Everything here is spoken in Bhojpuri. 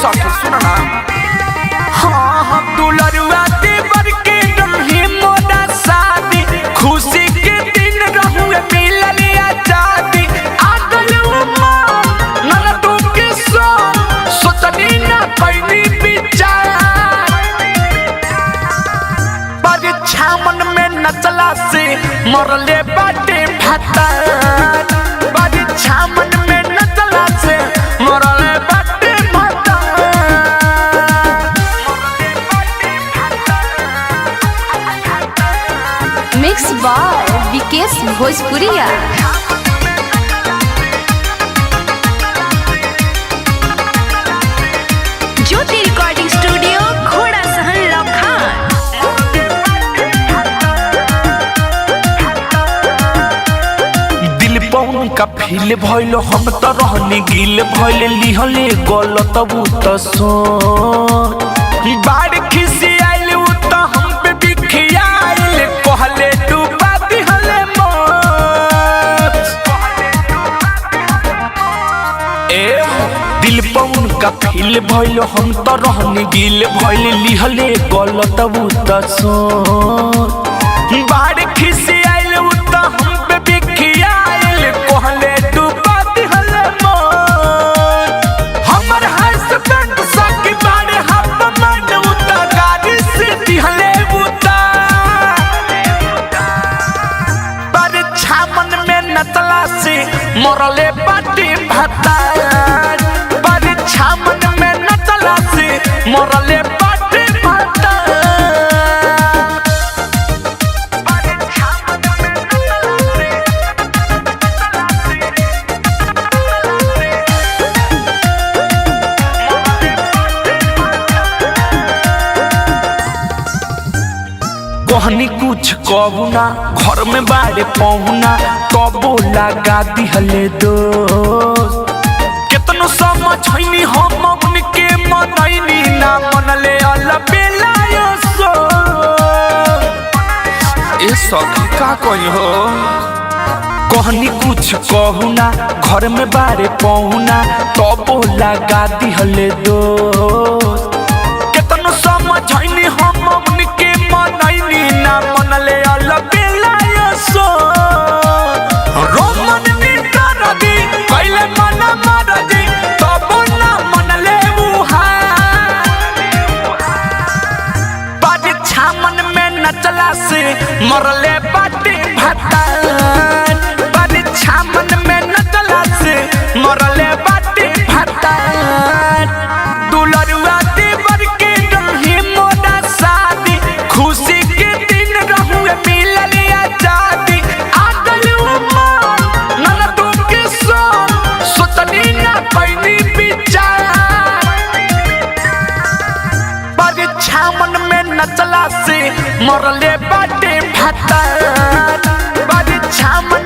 सखी सुन ना। हाँ हम दुलरुआ देवर के रही मोरा शादी, खुशी के दिन रहुए मिलल आजादी। आगल उमर ननदों के संग सोचनी ना कैनी विचार, परीक्षा मन में नचला से मरले बाटे भातार। परीक्षा मन में नचला से मरले बाटे भातार। मिक्स बाय विकेश भोजपुरिया। ज्योति रिकॉर्डिंग स्टूडियो घोड़ा सहन लखान। दिल पौन का फील भइल हम तो रहनी गिल भइल, लिहले गलत उ तो सोच। बाढ़ खिसी आइल उ तो हम पे बिखियाइल, कहले डूबा दिहले मौत। ए दिल पौन का फील भइल हम तो रहनी गिल भइल, लिहले गलत उ तो सोच। बाढ़ खिसी आइल उ तो हम पे बिखियाइल, कहले डूबा दिहले मौत। हमर हस्बैंड सखी बाड़े हाथ मन उ तो गाड़ी से दिहले उता। परीक्षा मन में नचला से मरले बाटे भातार। परीक्षा मन में नचला से मरले बाटे भातार। कहनी कुछ कहू ना, घर में बाड़े पहुना कबो लगा दिहले दोस्त। केतनो समझैनी हम उनके मनैनी ना मनले अलबेला सो। ए सखी का कही हो। कहनी कुछ कहू ना, घर में बाड़े पहुना कबो लगा दिहले दोस्त। केतनो समझैनी हम उनके मनैनी ना मनले अलबेला सो। रोमन नीटर दी कैले मन मार दी, तब ना मनले उहा। परीक्षा मन में नचला से मरले बाटे भातार। परीक्षा मन में नचला से मरले बाटे भातार। दुलरुआ देवर के रही मोरा शादी, खुशी के दिन रहुए मिलल आजादी। आगल उमर ननदों के संग सोचनी ना कैनी विचार, परीक्षा मन में नचला से मरले बाटे भातार। परीक्षा मन